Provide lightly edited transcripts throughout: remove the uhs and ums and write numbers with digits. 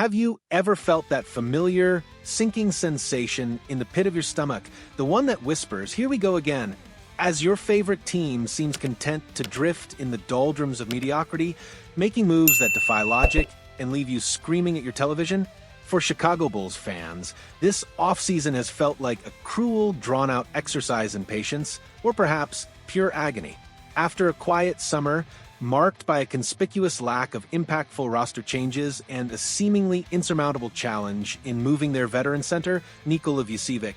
Have you ever felt that familiar, sinking sensation in the pit of your stomach, the one that whispers, "Here we go again," as your favorite team seems content to drift in the doldrums of mediocrity, making moves that defy logic and leave you screaming at your television? For Chicago Bulls fans, this offseason has felt like a cruel, drawn-out exercise in patience, or perhaps pure agony. After a quiet summer, marked by a conspicuous lack of impactful roster changes and a seemingly insurmountable challenge in moving their veteran center, Nikola Vucevic,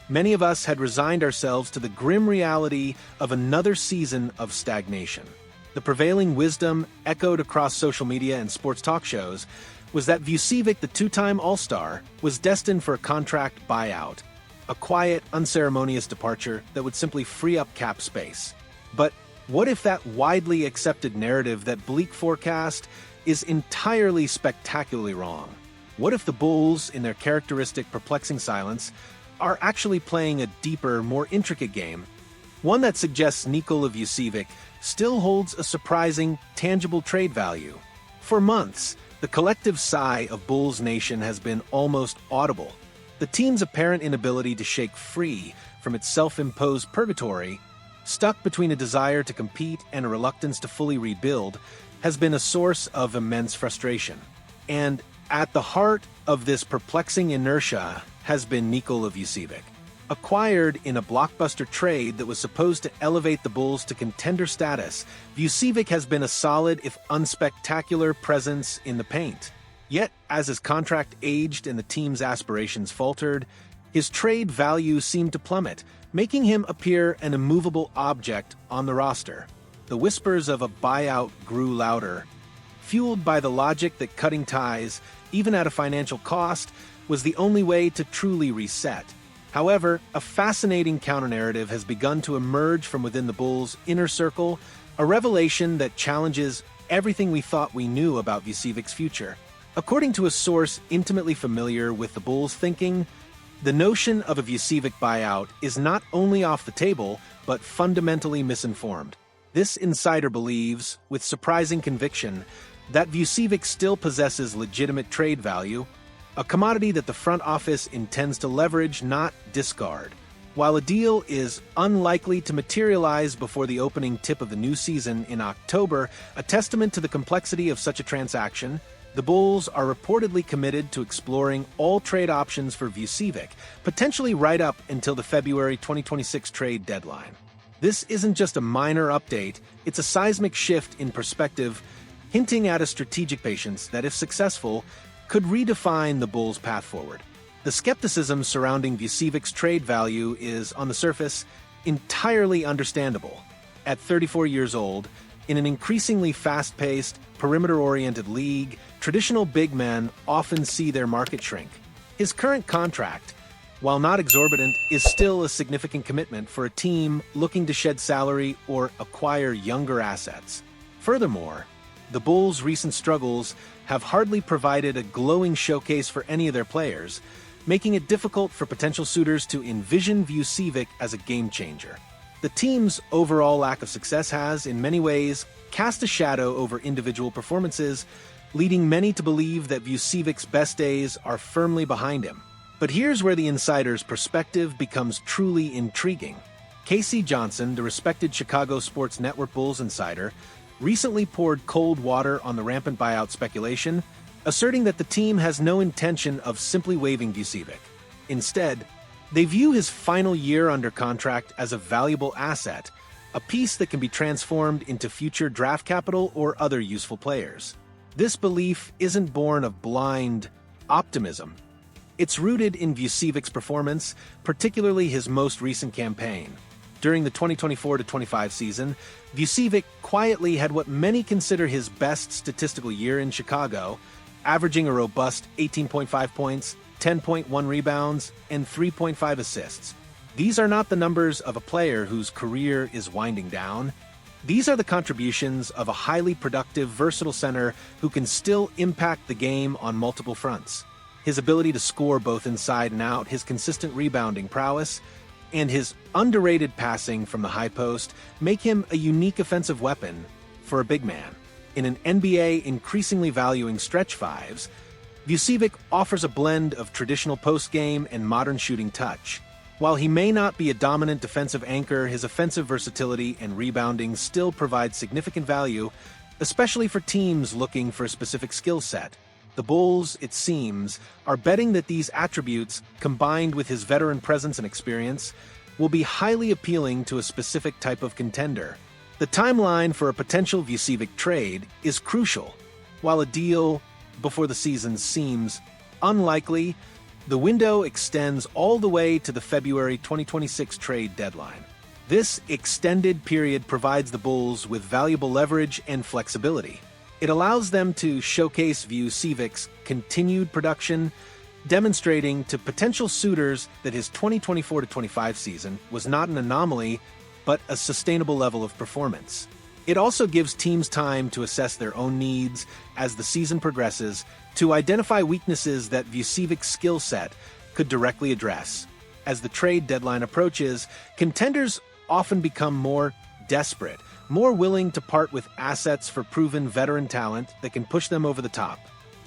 many of us had resigned ourselves to the grim reality of another season of stagnation. The prevailing wisdom, echoed across social media and sports talk shows, was that Vucevic, the two-time All-Star, was destined for a contract buyout, a quiet, unceremonious departure that would simply free up cap space. But what if that widely accepted narrative, that bleak forecast, is entirely spectacularly wrong? What if the Bulls, in their characteristic perplexing silence, are actually playing a deeper, more intricate game, one that suggests Nikola Vucevic still holds a surprising, tangible trade value? For months, the collective sigh of Bulls Nation has been almost audible. The team's apparent inability to shake free from its self-imposed purgatory, stuck between a desire to compete and a reluctance to fully rebuild, has been a source of immense frustration. And at the heart of this perplexing inertia has been Nikola Vucevic. Acquired in a blockbuster trade that was supposed to elevate the Bulls to contender status, Vucevic has been a solid, if unspectacular, presence in the paint. Yet, as his contract aged and the team's aspirations faltered, his trade value seemed to plummet, making him appear an immovable object on the roster. The whispers of a buyout grew louder, fueled by the logic that cutting ties, even at a financial cost, was the only way to truly reset. However, a fascinating counter-narrative has begun to emerge from within the Bulls' inner circle, a revelation that challenges everything we thought we knew about Vucevic's future. According to a source intimately familiar with the Bulls' thinking, the notion of a Vucevic buyout is not only off the table, but fundamentally misinformed. This insider believes, with surprising conviction, that Vucevic still possesses legitimate trade value, a commodity that the front office intends to leverage, not discard. While a deal is unlikely to materialize before the opening tip of the new season in October, a testament to the complexity of such a transaction, the Bulls are reportedly committed to exploring all trade options for Vucevic, potentially right up until the February 2026 trade deadline. This isn't just a minor update, it's a seismic shift in perspective, hinting at a strategic patience that, if successful, could redefine the Bulls' path forward. The skepticism surrounding Vucevic's trade value is, on the surface, entirely understandable. At 34 years old, in an increasingly fast-paced, perimeter-oriented league, traditional big men often see their market shrink. His current contract, while not exorbitant, is still a significant commitment for a team looking to shed salary or acquire younger assets. Furthermore, the Bulls' recent struggles have hardly provided a glowing showcase for any of their players, making it difficult for potential suitors to envision Vucevic as a game-changer. The team's overall lack of success has, in many ways, cast a shadow over individual performances, leading many to believe that Vucevic's best days are firmly behind him. But here's where the insider's perspective becomes truly intriguing. Casey Johnson, the respected Chicago Sports Network Bulls insider, recently poured cold water on the rampant buyout speculation, asserting that the team has no intention of simply waiving Vucevic. Instead, they view his final year under contract as a valuable asset, a piece that can be transformed into future draft capital or other useful players. This belief isn't born of blind optimism. It's rooted in Vucevic's performance, particularly his most recent campaign. During the 2024-25 season, Vucevic quietly had what many consider his best statistical year in Chicago, averaging a robust 18.5 points, 10.1 rebounds, and 3.5 assists. These are not the numbers of a player whose career is winding down. These are the contributions of a highly productive, versatile center who can still impact the game on multiple fronts. His ability to score both inside and out, his consistent rebounding prowess, and his underrated passing from the high post make him a unique offensive weapon for a big man. In an NBA increasingly valuing stretch fives, Vucevic offers a blend of traditional post-game and modern shooting touch. While he may not be a dominant defensive anchor, his offensive versatility and rebounding still provide significant value, especially for teams looking for a specific skill set. The Bulls, it seems, are betting that these attributes, combined with his veteran presence and experience, will be highly appealing to a specific type of contender. The timeline for a potential Vucevic trade is crucial. While a deal before the season seems unlikely, the window extends all the way to the February 2026 trade deadline. This extended period provides the Bulls with valuable leverage and flexibility. It allows them to showcase Vucevic's continued production, demonstrating to potential suitors that his 2024-25 season was not an anomaly, but a sustainable level of performance. It also gives teams time to assess their own needs as the season progresses, to identify weaknesses that Vucevic's skill set could directly address. As the trade deadline approaches, contenders often become more desperate, more willing to part with assets for proven veteran talent that can push them over the top.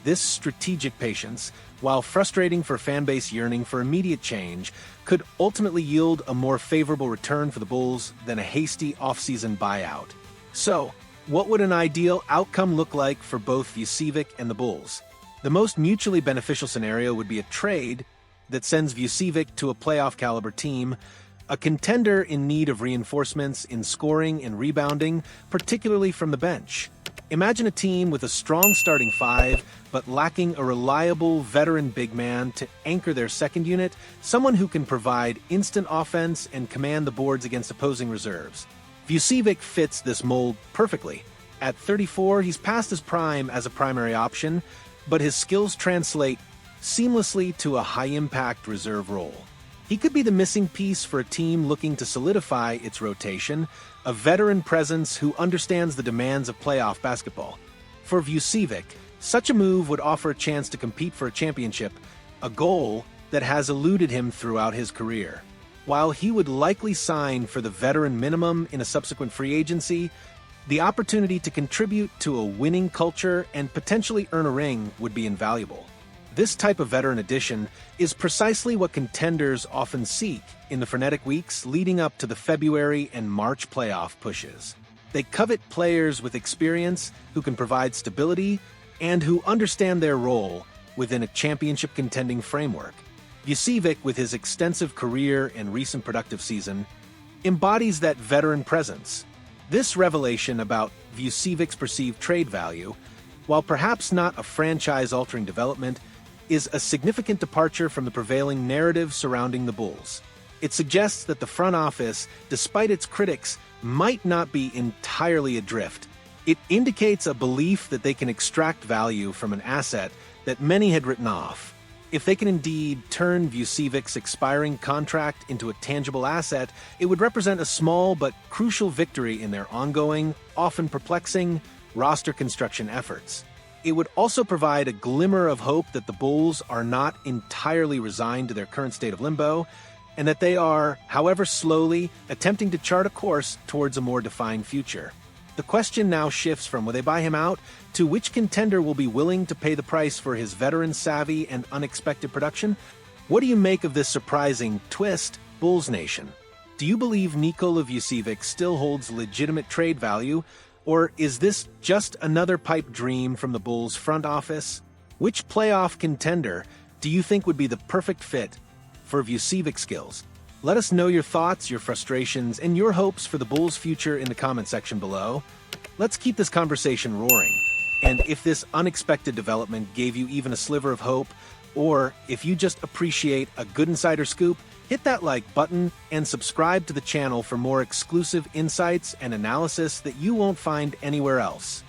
This strategic patience, while frustrating for fan base yearning for immediate change, could ultimately yield a more favorable return for the Bulls than a hasty offseason buyout. So, what would an ideal outcome look like for both Vucevic and the Bulls? The most mutually beneficial scenario would be a trade that sends Vucevic to a playoff-caliber team, a contender in need of reinforcements in scoring and rebounding, particularly from the bench. Imagine a team with a strong starting five, but lacking a reliable veteran big man to anchor their second unit, someone who can provide instant offense and command the boards against opposing reserves. Vucevic fits this mold perfectly. At 34, he's past his prime as a primary option, but his skills translate seamlessly to a high-impact reserve role. He could be the missing piece for a team looking to solidify its rotation, a veteran presence who understands the demands of playoff basketball. For Vucevic, such a move would offer a chance to compete for a championship, a goal that has eluded him throughout his career. While he would likely sign for the veteran minimum in a subsequent free agency, the opportunity to contribute to a winning culture and potentially earn a ring would be invaluable. This type of veteran addition is precisely what contenders often seek in the frenetic weeks leading up to the February and March playoff pushes. They covet players with experience who can provide stability and who understand their role within a championship-contending framework. Vucevic, with his extensive career and recent productive season, embodies that veteran presence. This revelation about Vucevic's perceived trade value, while perhaps not a franchise-altering development, is a significant departure from the prevailing narrative surrounding the Bulls. It suggests that the front office, despite its critics, might not be entirely adrift. It indicates a belief that they can extract value from an asset that many had written off. If they can indeed turn Vucevic's expiring contract into a tangible asset, it would represent a small but crucial victory in their ongoing, often perplexing, roster construction efforts. It would also provide a glimmer of hope that the Bulls are not entirely resigned to their current state of limbo, and that they are, however slowly, attempting to chart a course towards a more defined future. The question now shifts from will they buy him out to which contender will be willing to pay the price for his veteran savvy and unexpected production? What do you make of this surprising twist, Bulls Nation? Do you believe Nikola Vucevic still holds legitimate trade value, or is this just another pipe dream from the Bulls front office? Which playoff contender do you think would be the perfect fit for Vucevic skills? Let us know your thoughts, your frustrations, and your hopes for the Bulls' future in the comment section below. Let's keep this conversation roaring. And if this unexpected development gave you even a sliver of hope, or if you just appreciate a good insider scoop, hit that like button and subscribe to the channel for more exclusive insights and analysis that you won't find anywhere else.